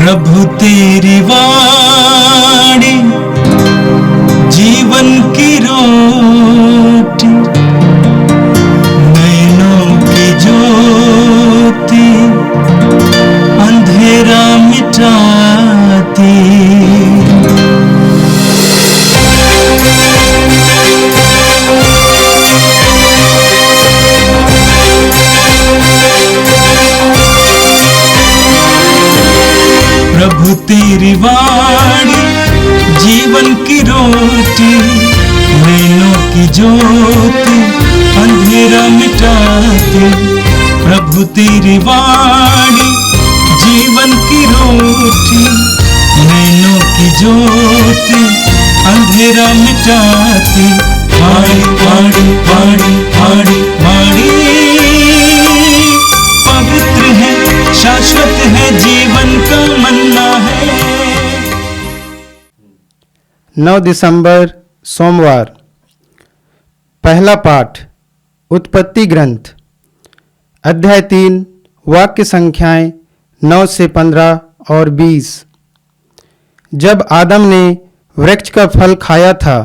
प्रभु तेरी वाणी जीवन की रोटी, नैनों की ज्योति अंधेरा मिटाती। प्रभु तेरी वाणी जीवन की रोटी, नैनों की ज्योति अंधेरा मिटाती। प्रभु तेरी वाणी जीवन की रोटी, नैनों की ज्योति अंधेरा मिटाती। वाणी वाणी वाणी वाणी वाणी पवित्र है, शाश्वत है, जीवन का मन्ना है। 9 दिसंबर सोमवार। पहला पाठ उत्पत्ति ग्रंथ, अध्याय 3, वाक्य संख्याएं 9 से 15 और 20। जब आदम ने वृक्ष का फल खाया था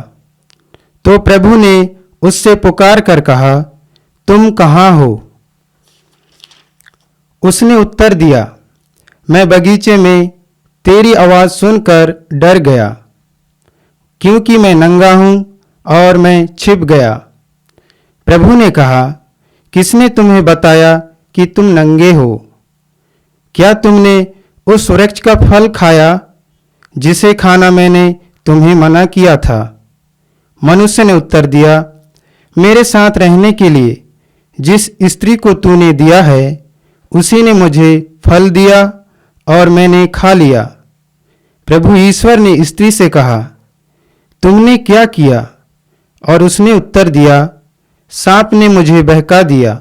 तो प्रभु ने उससे पुकार कर कहा, तुम कहाँ हो? उसने उत्तर दिया, मैं बगीचे में तेरी आवाज़ सुनकर डर गया, क्योंकि मैं नंगा हूँ और मैं छिप गया। प्रभु ने कहा, किसने तुम्हें बताया कि तुम नंगे हो? क्या तुमने उस वृक्ष का फल खाया जिसे खाना मैंने तुम्हें मना किया था? मनुष्य ने उत्तर दिया, मेरे साथ रहने के लिए जिस स्त्री को तूने दिया है उसी ने मुझे फल दिया और मैंने खा लिया। प्रभु ईश्वर ने स्त्री से कहा, तुमने क्या किया? और उसने उत्तर दिया, सांप ने मुझे बहका दिया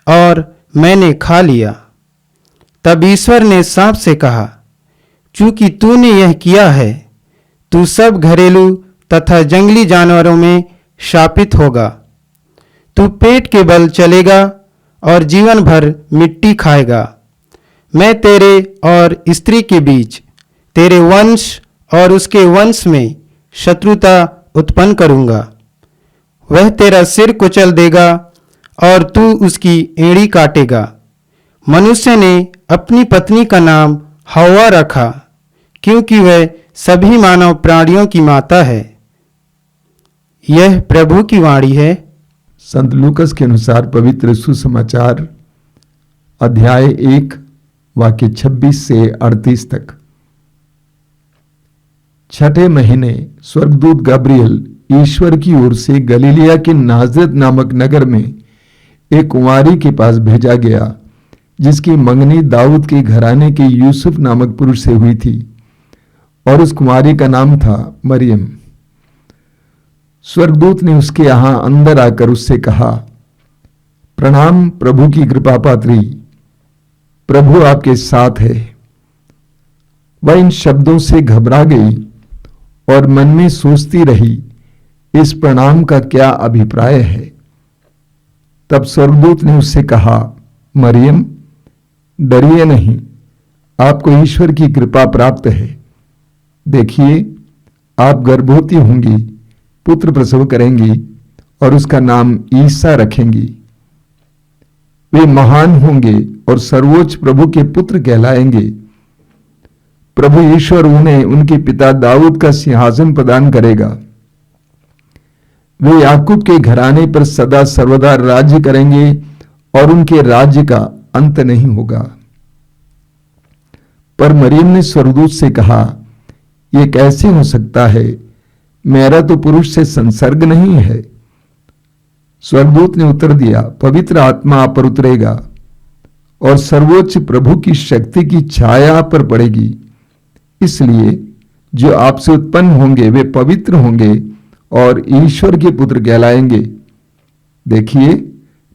और मैंने खा लिया। तब ईश्वर ने सांप से कहा, चूंकि तूने यह किया है, तू सब घरेलू तथा जंगली जानवरों में शापित होगा। तू पेट के बल चलेगा और जीवन भर मिट्टी खाएगा। मैं तेरे और स्त्री के बीच, तेरे वंश और उसके वंश में शत्रुता उत्पन्न करूंगा। वह तेरा सिर कुचल देगा और तू उसकी एड़ी काटेगा। मनुष्य ने अपनी पत्नी का नाम हव्वा रखा, क्योंकि वह सभी मानव प्राणियों की माता है। यह प्रभु की वाणी है। संत लूकस के अनुसार पवित्र सुसमाचार अध्याय 1 वाक्य 26 से 38 तक। छठे महीने स्वर्गदूत गब्रियल ईश्वर की ओर से गलीलिया के नाजरत नामक नगर में एक कुंवारी के पास भेजा गया, जिसकी मंगनी दाऊद के घराने के यूसुफ नामक पुरुष से हुई थी, और उस कुंवारी का नाम था मरियम। स्वर्गदूत ने उसके यहां अंदर आकर उससे कहा, प्रणाम प्रभु की कृपा पात्री, प्रभु आपके साथ है। वह इन शब्दों से घबरा गई और मन में सोचती रही, इस प्रणाम का क्या अभिप्राय है। तब स्वर्गदूत ने उससे कहा, मरियम, डरिए नहीं, आपको ईश्वर की कृपा प्राप्त है। देखिए, आप गर्भवती होंगी, पुत्र प्रसव करेंगी और उसका नाम ईसा रखेंगी। वे महान होंगे और सर्वोच्च प्रभु के पुत्र कहलाएंगे। प्रभु ईश्वर उन्हें उनके पिता दाऊद का सिंहासन प्रदान करेगा। वे याकूब के घराने पर सदा सर्वदा राज्य करेंगे और उनके राज्य का अंत नहीं होगा। पर मरियम ने स्वर्गदूत से कहा, यह कैसे हो सकता है? मेरा तो पुरुष से संसर्ग नहीं है। स्वर्गदूत ने उत्तर दिया, पवित्र आत्मा आप पर उतरेगा और सर्वोच्च प्रभु की शक्ति की छाया आप पर पड़ेगी। इसलिए जो आपसे उत्पन्न होंगे वे पवित्र होंगे और ईश्वर के पुत्र कहलाएंगे। देखिए,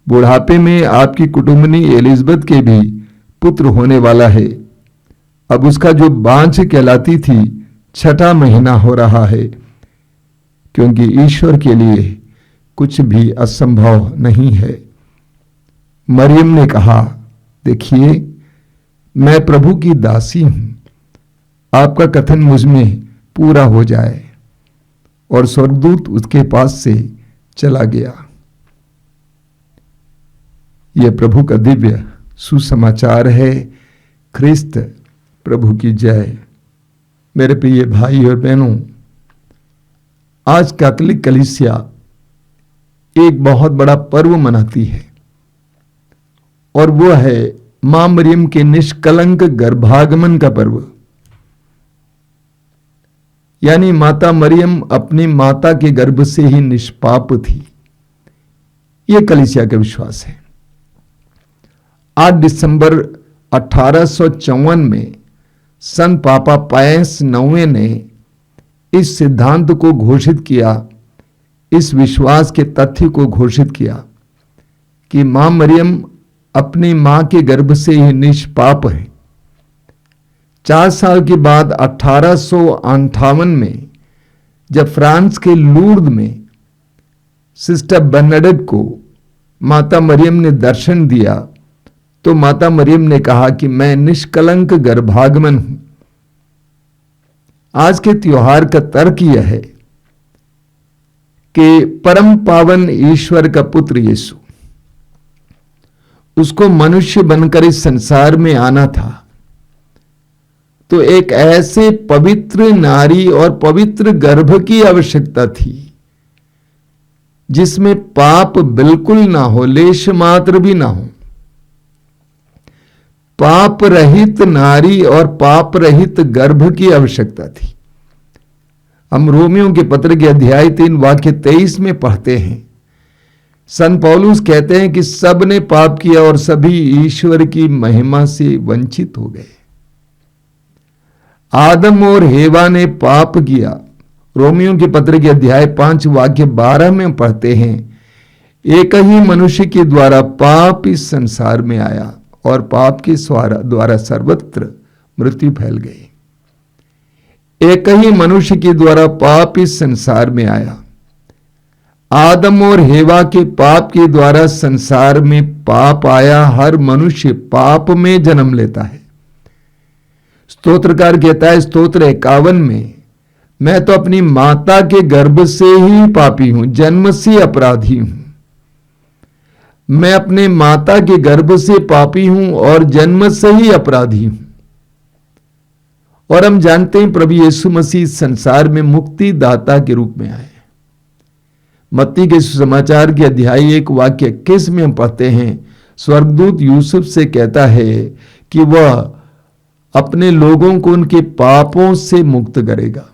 बुढ़ापे में आपकी कुटुंबनी एलिजबेथ के भी पुत्र होने वाला है। अब उसका जो बांझ कहलाती थी, छठा महीना हो रहा है, क्योंकि ईश्वर के लिए कुछ भी असंभव नहीं है। मरियम ने कहा, देखिए, मैं प्रभु की दासी हूं, आपका कथन मुझ में पूरा हो जाए। और स्वर्गदूत उसके पास से चला गया। यह प्रभु का दिव्य सुसमाचार है। ख्रिस्त प्रभु की जय। मेरे प्रिय भाई और बहनों, आज कैथोलिक कलीसिया एक बहुत बड़ा पर्व मनाती है और वो है मां मरियम के निष्कलंक गर्भागमन का पर्व। यानी माता मरियम अपनी माता के गर्भ से ही निष्पाप थी। यह कलीसिया का विश्वास है। 8 दिसंबर 1854 में संत पापा पायस 9वें ने इस सिद्धांत को घोषित किया, इस विश्वास के तथ्य को घोषित किया कि मां मरियम अपनी मां के गर्भ से ही निष्पाप है। 4 साल के बाद 1858 में जब फ्रांस के लूर्द में सिस्टर बर्नाडेट को माता मरियम ने दर्शन दिया तो माता मरियम ने कहा कि मैं निष्कलंक गर्भागमन हूं। आज के त्योहार का तर्क यह है कि परम पावन ईश्वर का पुत्र यीशु, उसको मनुष्य बनकर इस संसार में आना था, तो एक ऐसे पवित्र नारी और पवित्र गर्भ की आवश्यकता थी जिसमें पाप बिल्कुल ना हो, लेश मात्र भी ना हो। पाप रहित नारी और पाप रहित गर्भ की आवश्यकता थी। हम रोमियों के पत्र के अध्याय 3 वाक्य 23 में पढ़ते हैं, संत पौलुस कहते हैं कि सब ने पाप किया और सभी ईश्वर की महिमा से वंचित हो गए। आदम और हेवा ने पाप किया। रोमियों के पत्र के अध्याय 5 वाक्य 12 में पढ़ते हैं, एक ही मनुष्य के द्वारा पाप इस संसार में आया और पाप के द्वारा सर्वत्र मृत्यु फैल गई। एक ही मनुष्य के द्वारा पाप इस संसार में आया। आदम और हेवा के पाप के द्वारा संसार में पाप आया। हर मनुष्य पाप में जन्म लेता है। स्तोत्रकार कहता है स्तोत्र 51 में, मैं तो अपनी माता के गर्भ से ही पापी हूं, जन्म से अपराधी हूं। मैं अपने माता के गर्भ से पापी हूं और जन्म से ही अपराधी हूं। और हम जानते हैं प्रभु यीशु मसीह संसार में मुक्ति दाता के रूप में आए। मत्ती के सुसमाचार के अध्याय 1 वाक्य 21 में हम पढ़ते हैं, स्वर्गदूत यूसुफ से कहता है कि वह अपने लोगों को उनके पापों से मुक्त करेगा।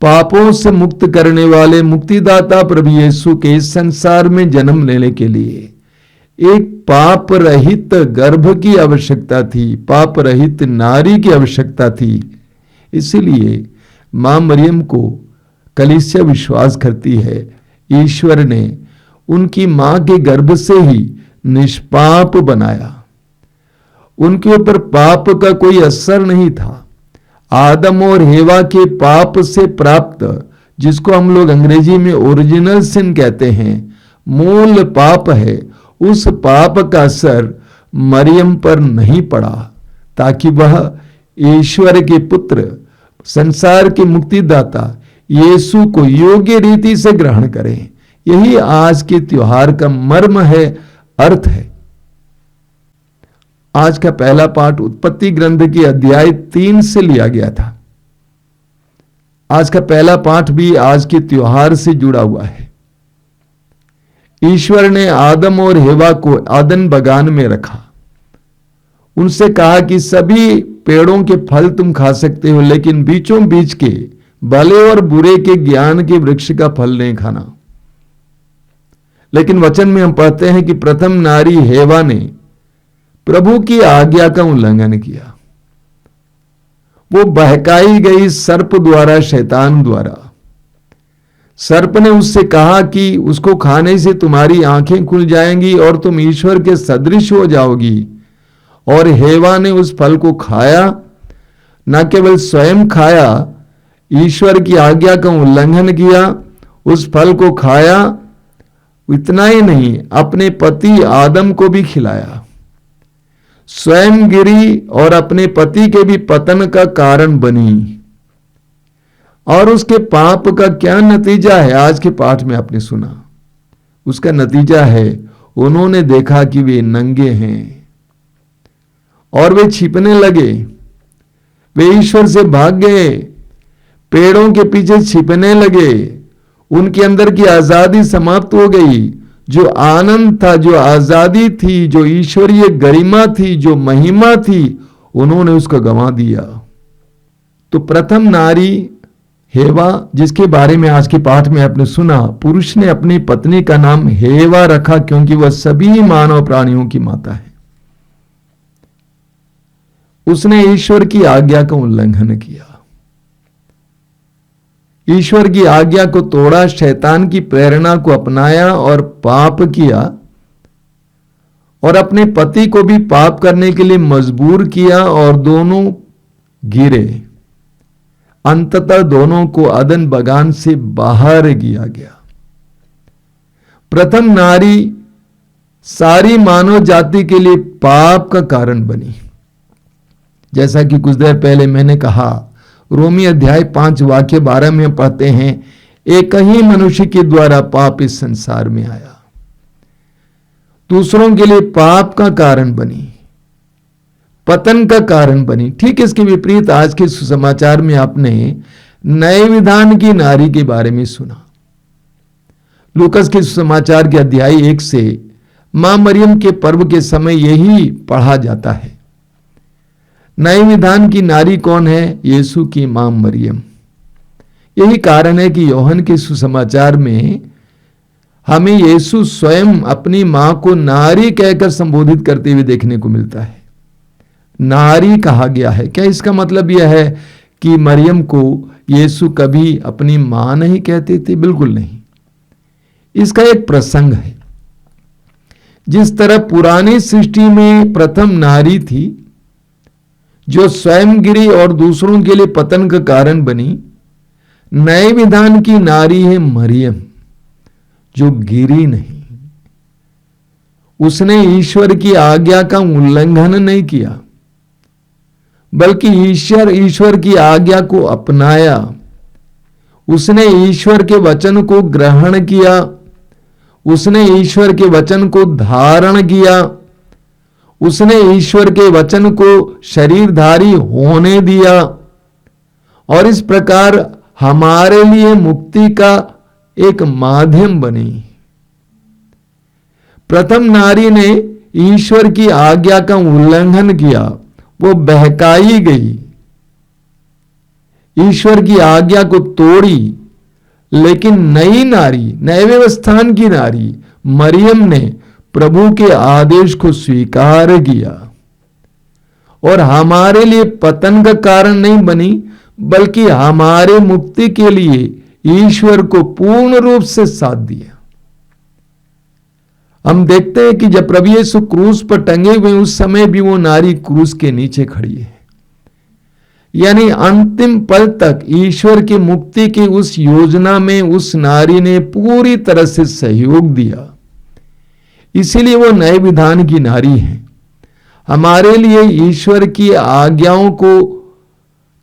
पापों से मुक्त करने वाले मुक्तिदाता प्रभु यीशु के इस संसार में जन्म लेने के लिए एक पाप रहित गर्भ की आवश्यकता थी, पाप रहित नारी की आवश्यकता थी। इसीलिए मां मरियम को कलीसिया विश्वास करती है, ईश्वर ने उनकी मां के गर्भ से ही निष्पाप बनाया। उनके ऊपर पाप का कोई असर नहीं था। आदम और हेवा के पाप से प्राप्त, जिसको हम लोग अंग्रेजी में ओरिजिनल सिन कहते हैं, मूल पाप है, उस पाप का असर मरियम पर नहीं पड़ा, ताकि वह ईश्वर के पुत्र, संसार के मुक्तिदाता यीशु को योग्य रीति से ग्रहण करें। यही आज के त्योहार का मर्म है, अर्थ है। आज का पहला पाठ उत्पत्ति ग्रंथ के अध्याय 3 से लिया गया था। आज का पहला पाठ भी आज के त्योहार से जुड़ा हुआ है। ईश्वर ने आदम और हेवा को आदन बगान में रखा। उनसे कहा कि सभी पेड़ों के फल तुम खा सकते हो, लेकिन बीचों बीच के भले और बुरे के ज्ञान के वृक्ष का फल नहीं खाना। लेकिन वचन में हम पढ़ते हैं कि प्रथम नारी हेवा ने प्रभु की आज्ञा का उल्लंघन किया। वो बहकाई गई सर्प द्वारा, शैतान द्वारा। सर्प ने उससे कहा कि उसको खाने से तुम्हारी आंखें खुल जाएंगी और तुम ईश्वर के सदृश हो जाओगी। और हेवा ने उस फल को खाया, न केवल स्वयं खाया, ईश्वर की आज्ञा का उल्लंघन किया, उस फल को खाया। इतना ही नहीं, अपने पति आदम को भी खिलाया। स्वयं गिरी और अपने पति के भी पतन का कारण बनी। और उसके पाप का क्या नतीजा है, आज के पाठ में आपने सुना। उसका नतीजा है उन्होंने देखा कि वे नंगे हैं और वे छिपने लगे, वे ईश्वर से भाग गए, पेड़ों के पीछे छिपने लगे, उनके अंदर की आजादी समाप्त हो गई। जो आनंद था, जो आजादी थी, जो ईश्वरीय गरिमा थी, जो महिमा थी, उन्होंने उसको गंवा दिया। तो प्रथम नारी हेवा, जिसके बारे में आज के पाठ में आपने सुना, पुरुष ने अपनी पत्नी का नाम हेवा रखा क्योंकि वह सभी मानव प्राणियों की माता है। उसने ईश्वर की आज्ञा का उल्लंघन किया, ईश्वर की आज्ञा को तोड़ा, शैतान की प्रेरणा को अपनाया और पाप किया, और अपने पति को भी पाप करने के लिए मजबूर किया, और दोनों गिरे। अंततः दोनों को अदन बगान से बाहर किया गया। प्रथम नारी सारी मानव जाति के लिए पाप का कारण बनी। जैसा कि कुछ देर पहले मैंने कहा, रोमी अध्याय 5 वाक्य 12 में पढ़ते हैं, एक ही मनुष्य के द्वारा पाप इस संसार में आया, दूसरों के लिए पाप का कारण बनी, पतन का कारण बनी। ठीक इसके विपरीत आज के सुसमाचार में आपने नए विधान की नारी के बारे में सुना। लूकस के सुसमाचार के अध्याय 1 से मां मरियम के पर्व के समय यही पढ़ा जाता है। नए विधान की नारी कौन है? यीशु की मां मरियम। यही कारण है कि योहन के सुसमाचार में हमें यीशु स्वयं अपनी मां को नारी कहकर संबोधित करते हुए देखने को मिलता है। नारी कहा गया है। क्या इसका मतलब यह है कि मरियम को यीशु कभी अपनी मां नहीं कहते थे? बिल्कुल नहीं। इसका एक प्रसंग है। जिस तरह पुरानी सृष्टि में प्रथम नारी थी जो स्वयं गिरी और दूसरों के लिए पतन का कारण बनी, नए विधान की नारी है मरियम जो गिरी नहीं। उसने ईश्वर की आज्ञा का उल्लंघन नहीं किया, बल्कि ईश्वर की आज्ञा को अपनाया। उसने ईश्वर के वचन को ग्रहण किया, उसने ईश्वर के वचन को धारण किया, उसने ईश्वर के वचन को शरीरधारी होने दिया, और इस प्रकार हमारे लिए मुक्ति का एक माध्यम बनी। प्रथम नारी ने ईश्वर की आज्ञा का उल्लंघन किया, वो बहकाई गई, ईश्वर की आज्ञा को तोड़ी। लेकिन नई नारी, नए व्यवस्थान की नारी मरियम ने प्रभु के आदेश को स्वीकार किया और हमारे लिए पतन का कारण नहीं बनी, बल्कि हमारे मुक्ति के लिए ईश्वर को पूर्ण रूप से साथ दिया। हम देखते हैं कि जब प्रभु यीशु क्रूस पर टंगे हुए उस समय भी वो नारी क्रूस के नीचे खड़ी है। यानी अंतिम पल तक ईश्वर की मुक्ति की उस योजना में उस नारी ने पूरी तरह से सहयोग दिया। इसीलिए वो नए विधान की नारी है। हमारे लिए ईश्वर की आज्ञाओं को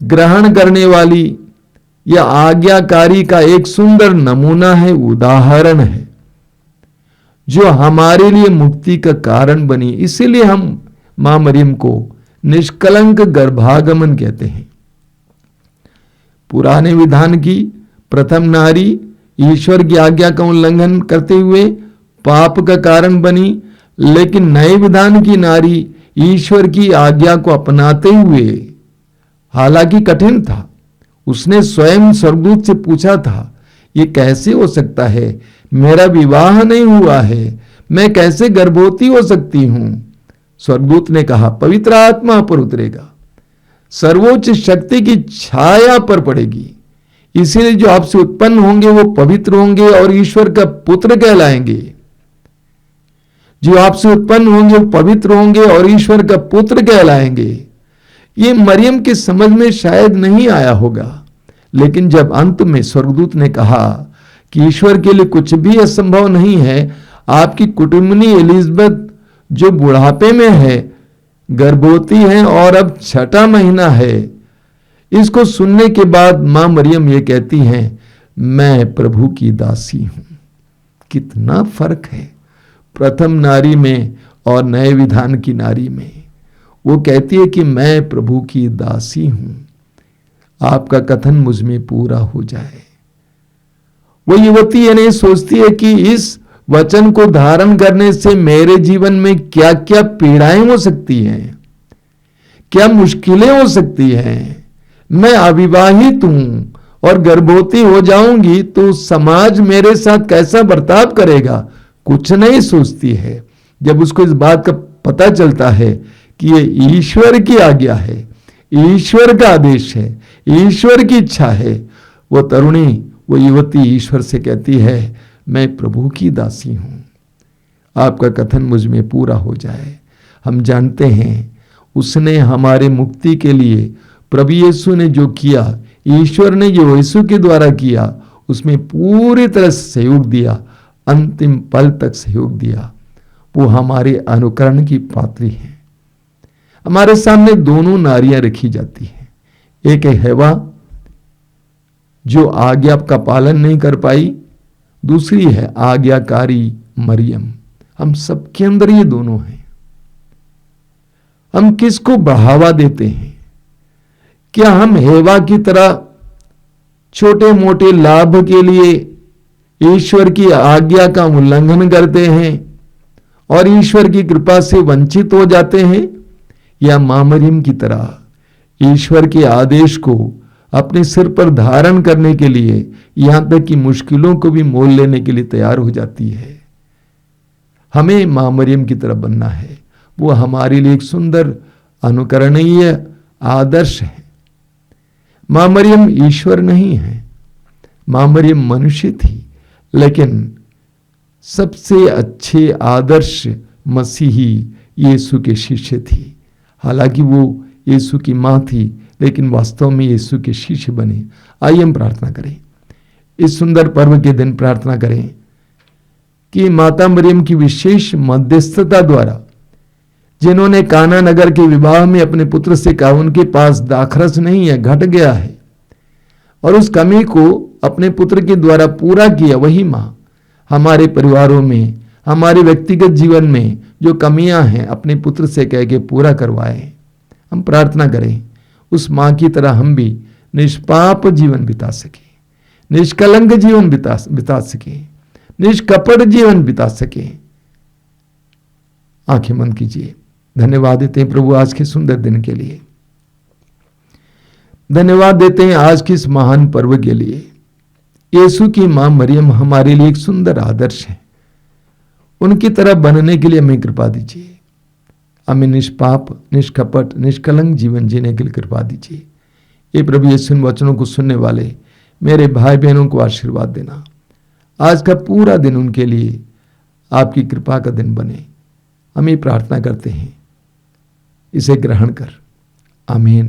ग्रहण करने वाली या आज्ञाकारी का एक सुंदर नमूना है, उदाहरण है, जो हमारे लिए मुक्ति का कारण बनी। इसीलिए हम मां मरियम को निष्कलंक गर्भागमन कहते हैं। पुराने विधान की प्रथम नारी ईश्वर की आज्ञा का उल्लंघन करते हुए पाप का कारण बनी, लेकिन नए विधान की नारी ईश्वर की आज्ञा को अपनाते हुए, हालांकि कठिन था, उसने स्वयं स्वर्गदूत से पूछा था, ये कैसे हो सकता है, मेरा विवाह नहीं हुआ है, मैं कैसे गर्भवती हो सकती हूं? स्वर्गदूत ने कहा, पवित्र आत्मा पर उतरेगा, सर्वोच्च शक्ति की छाया पर पड़ेगी, इसीलिए जो आपसे उत्पन्न होंगे वो पवित्र होंगे और ईश्वर का पुत्र कहलाएंगे। जो आपसे उत्पन्न होंगे वो पवित्र होंगे और ईश्वर का पुत्र कहलाएंगे। ये मरियम की समझ में शायद नहीं आया होगा, लेकिन जब अंत में स्वर्गदूत ने कहा कि ईश्वर के लिए कुछ भी असंभव नहीं है, आपकी कुटुंबनी एलिजबेथ जो बुढ़ापे में है गर्भवती हैं और अब 6वां महीना है। इसको सुनने के बाद मां मरियम ये कहती हैं, मैं प्रभु की दासी हूं। कितना फर्क है प्रथम नारी में और नए विधान की नारी में। वो कहती है कि मैं प्रभु की दासी हूं, आपका कथन मुझ में पूरा हो जाए। वो युवती ये नहीं सोचती है कि इस वचन को धारण करने से मेरे जीवन में क्या क्या पीड़ाएं हो सकती हैं, क्या मुश्किलें हो सकती हैं। मैं अविवाहित हूं और गर्भवती हो जाऊंगी तो समाज मेरे साथ कैसा बर्ताव करेगा, कुछ नहीं सोचती है। जब उसको इस बात का पता चलता है कि ये ईश्वर की आज्ञा है, ईश्वर का आदेश है, ईश्वर की इच्छा है, वो तरुणी, वो युवती ईश्वर से कहती है, मैं प्रभु की दासी हूं, आपका कथन मुझ में पूरा हो जाए। हम जानते हैं उसने हमारे मुक्ति के लिए प्रभु यीशु ने जो किया, ईश्वर ने जो यीशु के द्वारा किया, उसमें पूरी तरह से सहयोग दिया, अंतिम पल तक सहयोग दिया। वो हमारे अनुकरण की पात्री है। हमारे सामने दोनों नारियां रखी जाती हैं। एक है हेवा जो आज्ञा का पालन नहीं कर पाई, दूसरी है आज्ञाकारी मरियम। हम सबके अंदर ये दोनों हैं। हम किसको बढ़ावा देते हैं? क्या हम हेवा की तरह छोटे मोटे लाभ के लिए ईश्वर की आज्ञा का उल्लंघन करते हैं और ईश्वर की कृपा से वंचित हो जाते हैं, या मां मरियम की तरह ईश्वर के आदेश को अपने सिर पर धारण करने के लिए, यहां तक कि मुश्किलों को भी मोल लेने के लिए तैयार हो जाती है? हमें मां मरियम की तरह बनना है। वो हमारे लिए एक सुंदर अनुकरणीय आदर्श है। मां मरियम ईश्वर नहीं है, मां मरियम मनुष्य थी, लेकिन सबसे अच्छे आदर्श मसीही यीशु के शिष्य थी। हालांकि वो यीशु की मां थी, लेकिन वास्तव में यीशु के शिष्य बने। आइए हम प्रार्थना करें। इस सुंदर पर्व के दिन प्रार्थना करें कि माता मरियम की विशेष मध्यस्थता द्वारा, जिन्होंने काना नगर के विवाह में अपने पुत्र से कहा उनके पास दाखरस नहीं है, घट गया है, और उस कमी को अपने पुत्र के द्वारा पूरा किया, वही मां हमारे परिवारों में, हमारे व्यक्तिगत जीवन में जो कमियां हैं अपने पुत्र से कह के पूरा करवाए। हम प्रार्थना करें उस मां की तरह हम भी निष्पाप जीवन बिता सके, निष्कलंक जीवन बिता सके, निष्कपट जीवन बिता सके। आंखें बंद कीजिए। धन्यवाद देते हैं प्रभु आज के सुंदर दिन के लिए। धन्यवाद देते हैं आज के इस महान पर्व के लिए। यीशु की मां मरियम हमारे लिए एक सुंदर आदर्श है। उनकी तरह बनने के लिए हमें कृपा दीजिए। हमें निष्पाप, निष्कपट, निष्कलंक जीवन जीने के लिए कृपा दीजिए। ये प्रभु यीशु इन वचनों को सुनने वाले मेरे भाई बहनों को आशीर्वाद देना। आज का पूरा दिन उनके लिए आपकी कृपा का दिन बने। हम ये प्रार्थना करते हैं, इसे ग्रहण कर। आमीन।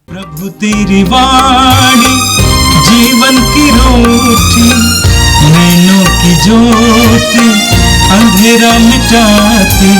प्रभु तेरी वाणी जीवन की रोटी, नैनों की ज्योति अंधेरा मिटाती।